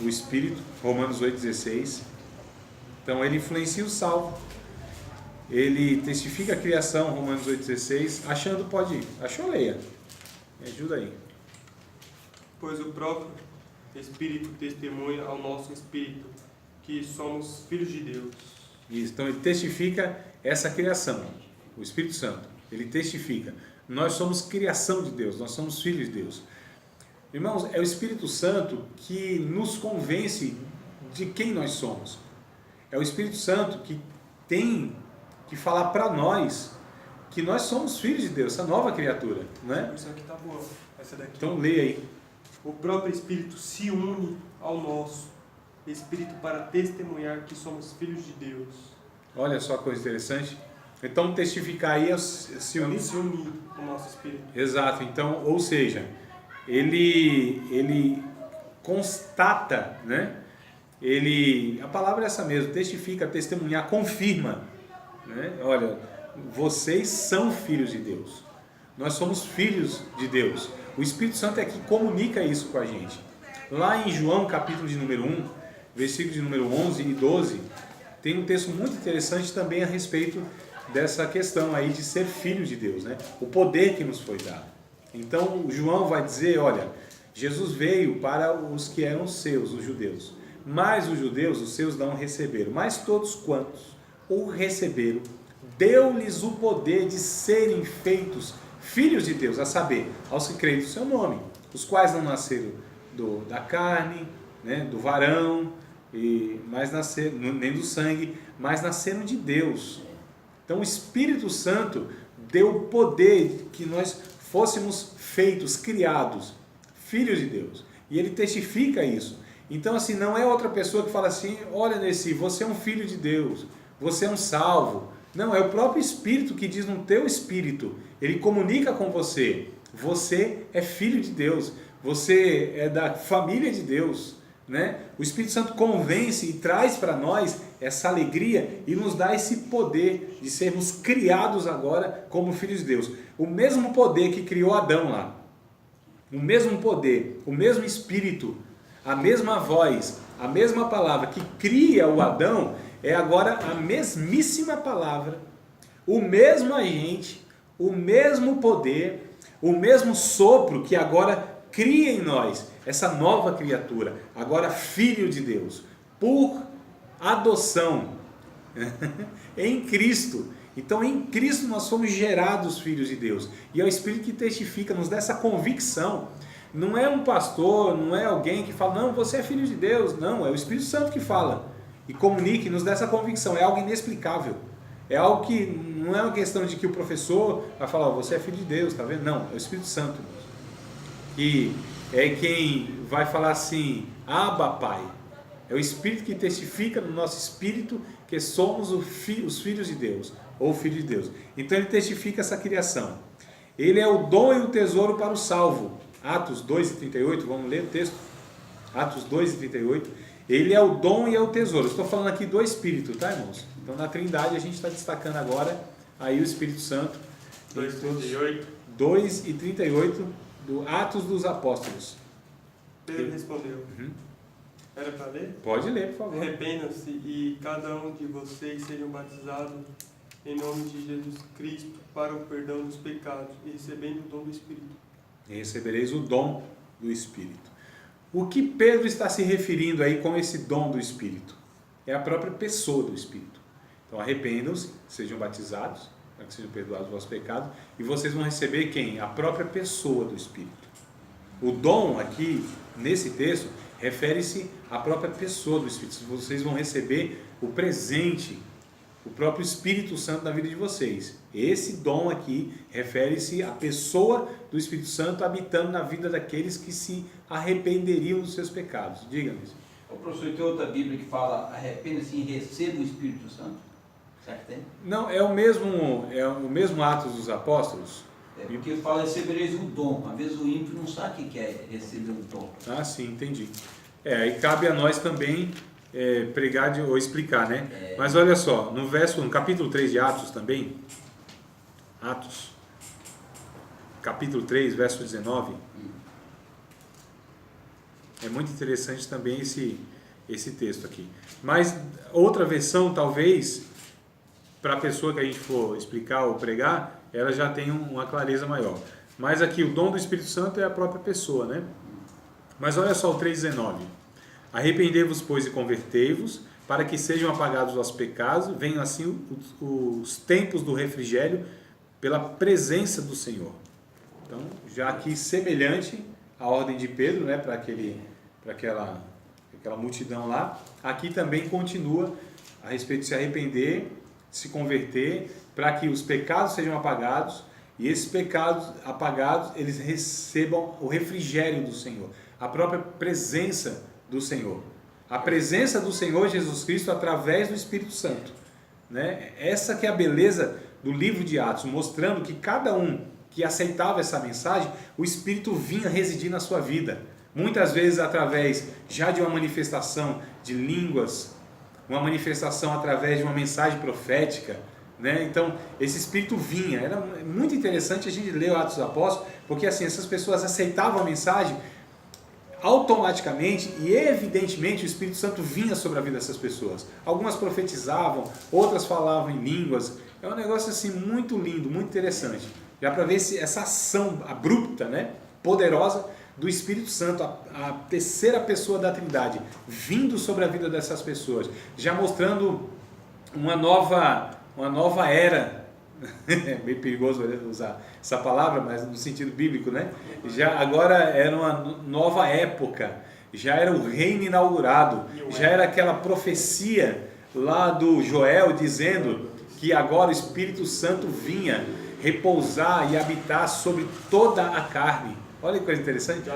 o Espírito, Romanos 8,16. Então ele influencia o salvo. Ele testifica a criação, Romanos 8,16. Achando, pode ir. Achou, leia. Me ajuda aí. Pois o próprio Espírito testemunha ao nosso Espírito que somos filhos de Deus. Isso, então ele testifica essa criação, o Espírito Santo. Ele testifica. Nós somos criação de Deus, nós somos filhos de Deus. Irmãos, é o Espírito Santo que nos convence de quem nós somos. É o Espírito Santo que tem que falar para nós que nós somos filhos de Deus, essa nova criatura, né? Isso aqui tá boa, essa daqui. Então leia aí. O próprio Espírito se une ao nosso Espírito para testemunhar que somos filhos de Deus. Olha só que coisa interessante. Então testificar aí é se unir. Se unir ao nosso Espírito. Exato. Então, ou seja, ele constata, né? A palavra é essa mesmo, testifica, testemunhar, confirma, né? Olha, vocês são filhos de Deus. Nós somos filhos de Deus. O Espírito Santo é que comunica isso com a gente. Lá em João, capítulo de número 1, versículo de número 11 e 12, tem um texto muito interessante também a respeito dessa questão aí de ser filho de Deus, né? O poder que nos foi dado. Então, João vai dizer, olha, Jesus veio para os que eram seus, os judeus. Mas os judeus, os seus não receberam. Mas todos quantos o receberam, deu-lhes o poder de serem feitos filhos de Deus, a saber, aos que creem no seu nome, os quais não nasceram da carne, né, do varão, nem do sangue, mas nasceram de Deus. Então o Espírito Santo deu o poder que nós fôssemos feitos, criados, filhos de Deus. E ele testifica isso. Então assim, não é outra pessoa que fala assim, olha Nessi, você é um filho de Deus, você é um salvo. Não, é o próprio Espírito que diz no teu espírito, ele comunica com você, você é filho de Deus, você é da família de Deus, né? O Espírito Santo convence e traz para nós essa alegria e nos dá esse poder de sermos criados agora como filhos de Deus. O mesmo poder que criou Adão lá, o mesmo poder, o mesmo Espírito, a mesma voz, a mesma palavra que cria o Adão, é agora a mesmíssima palavra, o mesmo agente, o mesmo poder, o mesmo sopro que agora cria em nós essa nova criatura, agora filho de Deus, por adoção em Cristo. Então em Cristo nós somos gerados filhos de Deus, e é o Espírito que testifica, nos dá essa convicção. Não é um pastor, não é alguém que fala, não, você é filho de Deus. Não, é o Espírito Santo que fala e comunica e nos dá essa convicção. É algo inexplicável, é algo que não é uma questão de que o professor vai falar, você é filho de Deus, tá vendo? Não, é o Espírito Santo que é quem vai falar assim, Abba Pai. É o Espírito que testifica no nosso espírito que somos os filhos de Deus, ou filho de Deus. Então ele testifica essa criação. Ele é o dom e o tesouro para o salvo. Atos 2:38, vamos ler o texto? Atos 2:38. Ele é o dom e é o tesouro. Estou falando aqui do Espírito, tá, irmãos? Então na Trindade a gente está destacando agora aí o Espírito Santo. 2:38. 2:38 do Atos dos Apóstolos. Pedro respondeu. Era para ler? Pode ler, por favor. Arrependam-se e cada um de vocês sejam batizados em nome de Jesus Cristo para o perdão dos pecados e recebendo o dom do Espírito. E recebereis o dom do Espírito. O que Pedro está se referindo aí com esse dom do Espírito? É a própria pessoa do Espírito. Então arrependam-se, sejam batizados, para que sejam perdoados os vossos pecados, e vocês vão receber quem? A própria pessoa do Espírito. O dom aqui, nesse texto, refere-se à própria pessoa do Espírito. Vocês vão receber o presente, o próprio Espírito Santo na vida de vocês. Esse dom aqui refere-se à pessoa do Espírito Santo habitando na vida daqueles que se arrependeriam dos seus pecados. Diga-me. O professor, tem outra Bíblia que fala arrependa-se e receba o Espírito Santo? Será que tem? Não, é o mesmo Atos dos Apóstolos. É porque fala recebereis o dom. Às vezes o ímpio não sabe o que é receber o dom. Ah, sim, entendi. Aí cabe a nós também pregar ou explicar, né? Mas olha só, no capítulo 3 de Atos também, Atos, capítulo 3, verso 19, é muito interessante também esse texto aqui. Mas outra versão, talvez, para a pessoa que a gente for explicar ou pregar, ela já tem uma clareza maior. Mas aqui, o dom do Espírito Santo é a própria pessoa, né? Mas olha só o 3,19. Arrependei-vos, pois, e convertei-vos, para que sejam apagados os vossos pecados, venham assim os tempos do refrigério pela presença do Senhor. Então, já aqui semelhante à ordem de Pedro, né, para aquela multidão lá, aqui também continua a respeito de se arrepender, se converter, para que os pecados sejam apagados, e esses pecados apagados, eles recebam o refrigério do Senhor, a própria presença do Senhor. A presença do Senhor Jesus Cristo através do Espírito Santo, né? Essa que é a beleza do livro de Atos, mostrando que cada um que aceitava essa mensagem, o Espírito vinha residir na sua vida. Muitas vezes através já de uma manifestação de línguas, uma manifestação através de uma mensagem profética, né? Então, esse Espírito vinha. Era muito interessante a gente ler o Atos dos Apóstolos, porque assim, essas pessoas aceitavam a mensagem automaticamente e evidentemente o Espírito Santo vinha sobre a vida dessas pessoas. Algumas profetizavam, outras falavam em línguas. É um negócio assim muito lindo, muito interessante. Já para ver essa ação abrupta, né, poderosa do Espírito Santo, a terceira pessoa da Trindade, vindo sobre a vida dessas pessoas, já mostrando uma nova era. É meio perigoso usar essa palavra, mas no sentido bíblico, né? Já agora era uma nova época, já era o reino inaugurado, já era aquela profecia lá do Joel dizendo que agora o Espírito Santo vinha repousar e habitar sobre toda a carne. Olha que coisa interessante.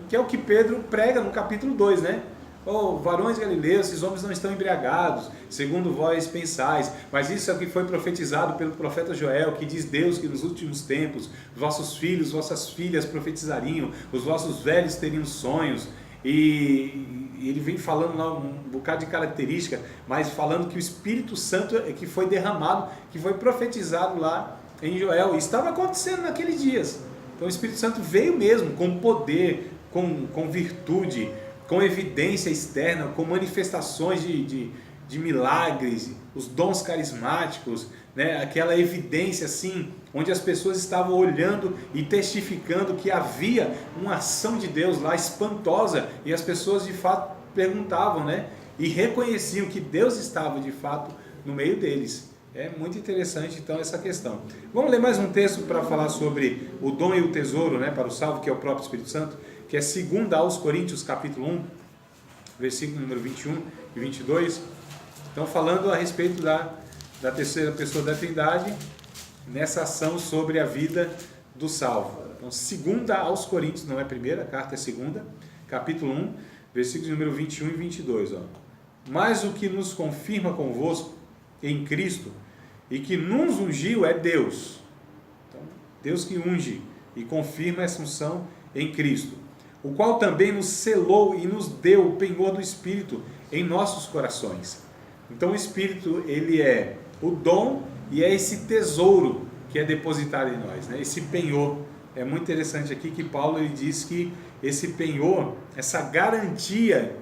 Que é o que Pedro prega no capítulo 2, né? Oh, varões galileus, esses homens não estão embriagados, segundo vós pensais, mas isso é o que foi profetizado pelo profeta Joel, que diz Deus que nos últimos tempos vossos filhos, vossas filhas profetizariam, os vossos velhos teriam sonhos, e ele vem falando lá um bocado de característica, mas falando que o Espírito Santo é que foi derramado, que foi profetizado lá em Joel, e estava acontecendo naqueles dias. Então o Espírito Santo veio mesmo com poder, com virtude, com evidência externa, com manifestações de milagres, os dons carismáticos, né? Aquela evidência assim, onde as pessoas estavam olhando e testificando que havia uma ação de Deus lá espantosa, e as pessoas de fato perguntavam, né? E reconheciam que Deus estava de fato no meio deles. É muito interessante então essa questão. Vamos ler mais um texto para falar sobre o dom e o tesouro, né, para o salvo, que é o próprio Espírito Santo, que é 2 aos Coríntios, capítulo 1, versículo número 21 e 22. Então, falando a respeito da terceira pessoa da Trindade, nessa ação sobre a vida do salvo. Então, 2 aos Coríntios, não é a primeira, a carta é a 2ª, capítulo 1, versículos número 21 e 22. Ó. Mas o que nos confirma convosco em Cristo e que nos ungiu é Deus. Então, Deus que unge e confirma essa unção em Cristo, o qual também nos selou e nos deu o penhor do Espírito em nossos corações. Então o Espírito, ele é o dom e é esse tesouro que é depositado em nós, né? Esse penhor. É muito interessante aqui que Paulo ele diz que esse penhor, essa garantia,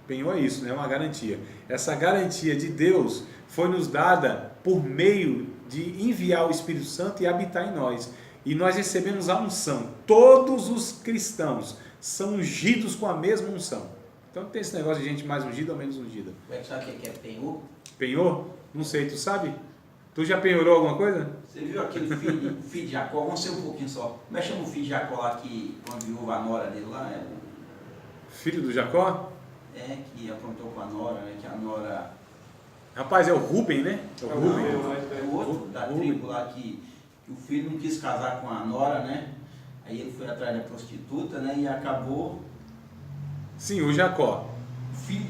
penhor é isso, né? Uma garantia. Essa garantia de Deus foi nos dada por meio de enviar o Espírito Santo e habitar em nós. E nós recebemos a unção. Todos os cristãos são ungidos com a mesma unção. Então tem esse negócio de gente mais ungida ou menos ungida. Como é que sabe o que é penhor? Penhor? Não sei, tu sabe? Tu já penhorou alguma coisa? Você viu aquele filho de Jacó? Vamos ser um pouquinho só. Como é que chama o filho de Jacó lá que, quando viúva a nora dele lá, Filho do Jacó? que aprontou com a nora, né? Que a nora... Rapaz, é o Rubem, né? É o Rubem. É o outro da tribo lá que o filho não quis casar com a nora, né? Aí ele foi atrás da prostituta, né? E acabou... Sim, o Jacó.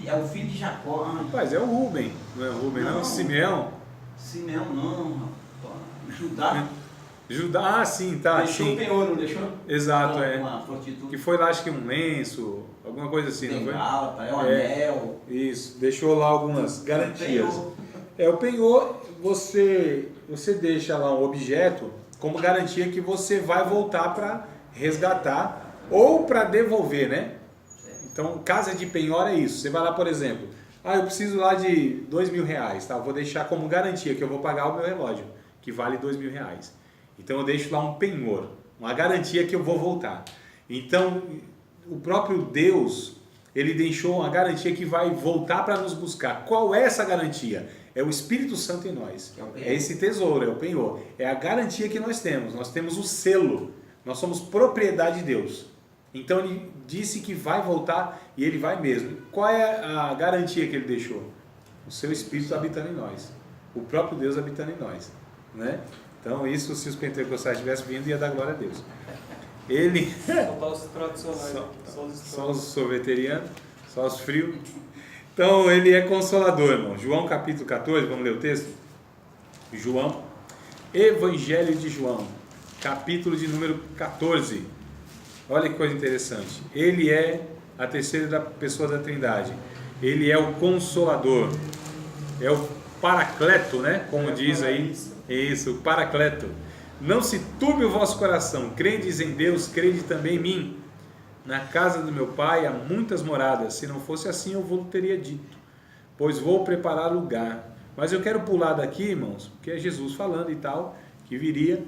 É o filho de Jacó. Rapaz, é o Rubem. Não é o Rubem, não. Simeão. Simeão não, rapaz. Judá. Judá, sim, tá. Deixou sim. o penhor, não deixou? Exato, Uma prostituta. Que foi lá, acho que um lenço, alguma coisa assim, não foi? Bengala, um anel. Isso, deixou lá algumas garantias. O penhor, você deixa lá um objeto como garantia que você vai voltar para resgatar ou para devolver, né? Então, casa de penhor é isso. Você vai lá, por exemplo, eu preciso lá de R$2.000, tá? Eu vou deixar como garantia que eu vou pagar o meu relógio, que vale R$2.000. Então, eu deixo lá um penhor, uma garantia que eu vou voltar. Então, o próprio Deus, ele deixou uma garantia que vai voltar para nos buscar. Qual é essa garantia? É o Espírito Santo em nós. É esse tesouro, é o penhor. É a garantia que nós temos. Nós temos o selo. Nós somos propriedade de Deus. Então ele disse que vai voltar e ele vai mesmo. Qual é a garantia que ele deixou? O seu Espírito habitando em nós. O próprio Deus habitando em nós. Né? Então isso, se os pentecostais tivessem vindo, ia dar glória a Deus. Ele... Só os tradicionais. Só os sorveterianos, só os frios. Então ele é consolador, irmão. João capítulo 14, vamos ler o texto? João, Evangelho de João, capítulo de número 14. Olha que coisa interessante. Ele é a terceira pessoa da Trindade. Ele é o Consolador. É o Paracleto, né? Como diz aí. Isso, o Paracleto. Não se turbe o vosso coração. Credes em Deus, crede também em mim. Na casa do meu Pai há muitas moradas. Se não fosse assim, eu vou teria dito. Pois vou preparar lugar. Mas eu quero pular daqui, irmãos, porque é Jesus falando e tal, que viria.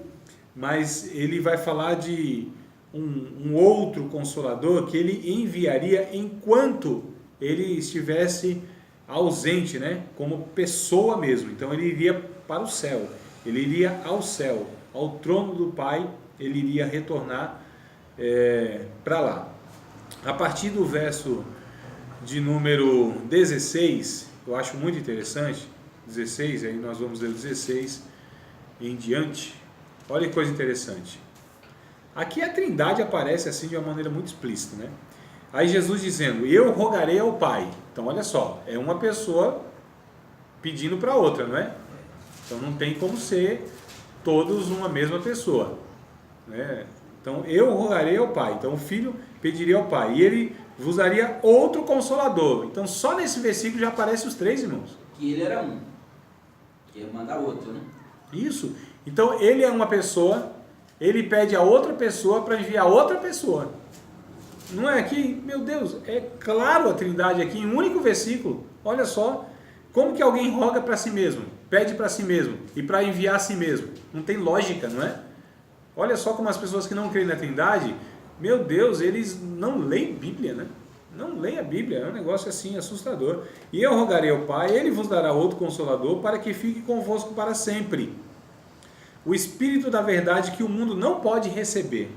Mas ele vai falar de um outro Consolador que ele enviaria enquanto ele estivesse ausente, né? Como pessoa mesmo. Então ele iria para o céu, ele iria ao céu, ao trono do Pai, ele iria retornar para lá. A partir do verso de número 16, eu acho muito interessante, 16, aí nós vamos ler o 16 em diante. Olha que coisa interessante. Aqui a Trindade aparece assim de uma maneira muito explícita, né? Aí Jesus dizendo, eu rogarei ao Pai. Então olha só, é uma pessoa pedindo para outra, não é? Então não tem como ser todos uma mesma pessoa, né? Então eu rogarei ao Pai. Então o Filho pediria ao Pai e ele vos daria outro Consolador. Então só nesse versículo já aparecem os três, irmãos. Que ele era um, que ia mandar outro, né? Isso. Então ele é uma pessoa, ele pede a outra pessoa para enviar outra pessoa. Não é aqui, meu Deus, é claro a Trindade aqui em um único versículo. Olha só, como que alguém roga para si mesmo, pede para si mesmo e para enviar a si mesmo? Não tem lógica, não é? Olha só como as pessoas que não creem na Trindade, meu Deus, eles não leem Bíblia, né? Não leem a Bíblia, é um negócio assim assustador. E eu rogarei ao Pai, ele vos dará outro Consolador para que fique convosco para sempre. O Espírito da verdade que o mundo não pode receber,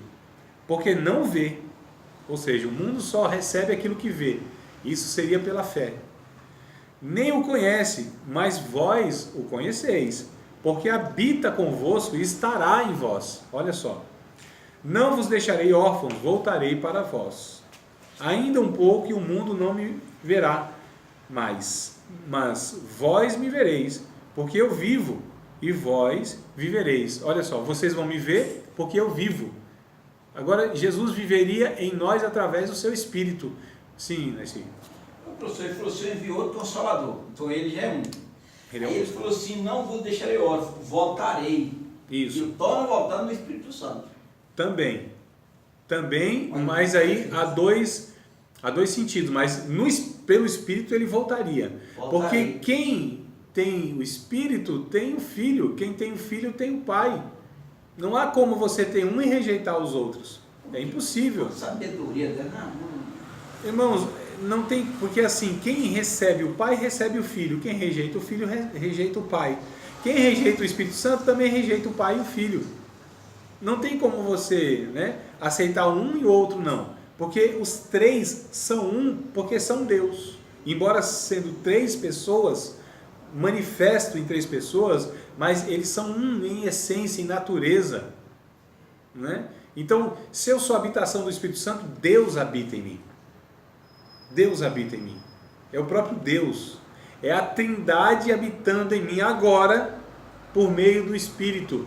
porque não vê. Ou seja, o mundo só recebe aquilo que vê. Isso seria pela fé. Nem o conhece, mas vós o conheceis, porque habita convosco e estará em vós. Olha só. Não vos deixarei órfãos, voltarei para vós. Ainda um pouco e o mundo não me verá mais, mas vós me vereis, porque eu vivo, e vós vivereis. Olha só, vocês vão me ver porque eu vivo. Agora, Jesus viveria em nós através do seu Espírito. Sim, assim. O professor, ele falou assim, enviou outro Consolador. Então ele já é um. Ele é Aí ele falou assim, não vos deixarei órfão, voltarei. Isso. E eu torno a voltar no Espírito Santo. Também, mas aí há dois sentidos. Mas pelo Espírito ele voltaria. Porque quem tem o Espírito tem o Filho. Quem tem o Filho tem o Pai. Não há como você ter um e rejeitar os outros. É impossível. Sabedoria dela, não. Irmãos, não tem, porque assim, quem recebe o Pai recebe o Filho, quem rejeita o Filho rejeita o Pai. Quem rejeita o Espírito Santo também rejeita o Pai e o Filho. Não tem como você, né, aceitar um e o outro não, porque os três são um, porque são Deus. Embora sendo três pessoas, manifesto em três pessoas, mas eles são um em essência e natureza, né? Então, se eu sou a habitação do Espírito Santo, Deus habita em mim. Deus habita em mim. É o próprio Deus. É a Trindade habitando em mim agora, por meio do Espírito.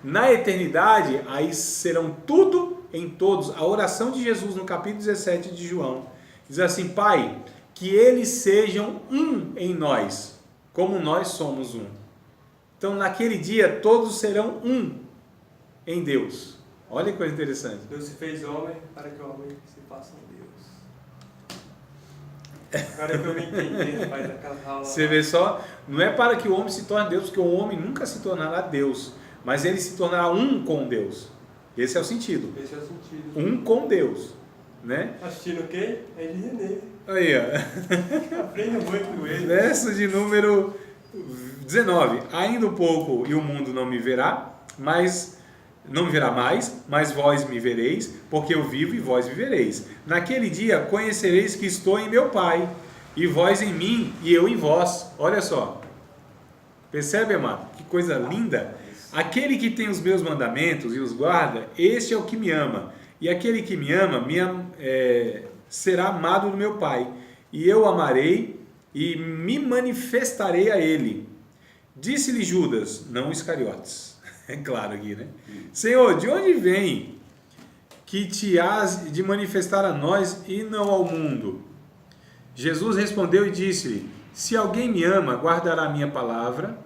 Na eternidade, aí serão tudo em todos. A oração de Jesus no capítulo 17 de João diz assim: Pai, que eles sejam um em nós, como nós somos um. Então, naquele dia, todos serão um em Deus. Olha que coisa interessante. Deus se fez homem para que o homem se faça um Deus. Agora que eu me entendi, faz aquela aula. Você vê só, não é para que o homem se torne Deus, porque o homem nunca se tornará Deus, mas ele se tornará um com Deus. Esse é o sentido. Esse é o sentido. Um com Deus, né? Assistindo o quê? É de René. Aí, ó. Aprenda muito com ele. Verso de número 19. Ainda um pouco e o mundo não me verá, não me verá mais, mas vós me vereis, porque eu vivo e vós vivereis. Naquele dia conhecereis que estou em meu Pai, e vós em mim e eu em vós. Olha só. Percebe, amado? Que coisa linda. Aquele que tem os meus mandamentos e os guarda, este é o que me ama. E aquele que me ama será amado do meu Pai. E eu amarei e me manifestarei a ele. Disse-lhe Judas, não Iscariotes. É claro aqui, né? Senhor, de onde vem que te has de manifestar a nós e não ao mundo? Jesus respondeu e disse-lhe: se alguém me ama, guardará a minha palavra,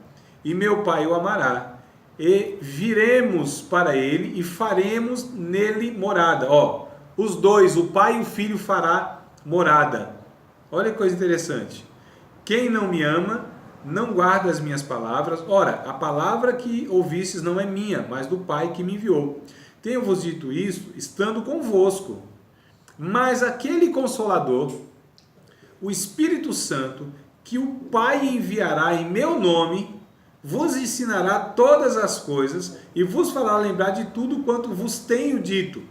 e meu Pai o amará. E viremos para ele e faremos nele morada. Ó, os dois, o Pai e o Filho, fará morada. Olha que coisa interessante. Quem não me ama, não guarda as minhas palavras. Ora, a palavra que ouvistes não é minha, mas do Pai que me enviou. Tenho-vos dito isso, estando convosco. Mas aquele Consolador, o Espírito Santo, que o Pai enviará em meu nome, vos ensinará todas as coisas e vos fará lembrar de tudo quanto vos tenho dito.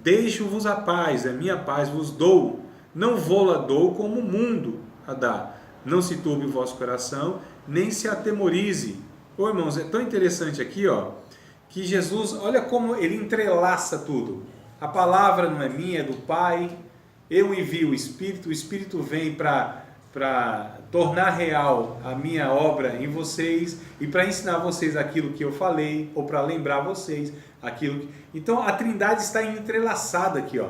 Deixo-vos a paz, a minha paz vos dou. Não vou-la dou como o mundo a dá. Não se turbe o vosso coração, nem se atemorize. Ô irmãos, é tão interessante aqui, ó, que Jesus, olha como ele entrelaça tudo. A palavra não é minha, é do Pai. Eu envio o Espírito vem para tornar real a minha obra em vocês e para ensinar vocês aquilo que eu falei, ou para lembrar vocês aquilo que... Então a Trindade está entrelaçada aqui, ó.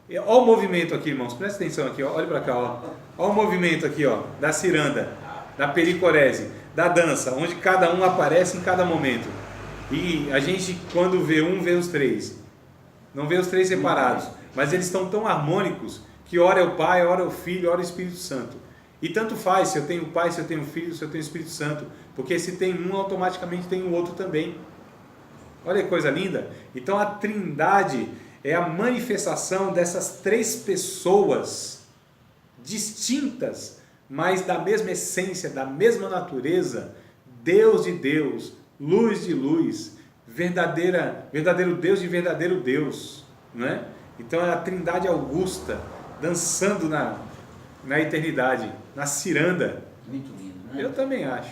Olha o movimento aqui, irmãos, presta atenção aqui, ó. Olha para cá, ó. Olha o movimento aqui, ó, da ciranda, da pericorese, da dança, onde cada um aparece em cada momento. E a gente, quando vê um, vê os três. Não vê os três separados, mas eles estão tão harmônicos que ora é o Pai, ora é o Filho, ora é o Espírito Santo. E tanto faz se eu tenho o Pai, se eu tenho o Filho, se eu tenho o Espírito Santo, porque se tem um, automaticamente tem o outro também. Olha que coisa linda. Então a Trindade é a manifestação dessas três pessoas distintas, mas da mesma essência, da mesma natureza, Deus de Deus, luz de luz, verdadeiro Deus de verdadeiro Deus, né? Então é a Trindade augusta, dançando na eternidade, na ciranda. Muito lindo, né? Eu também acho.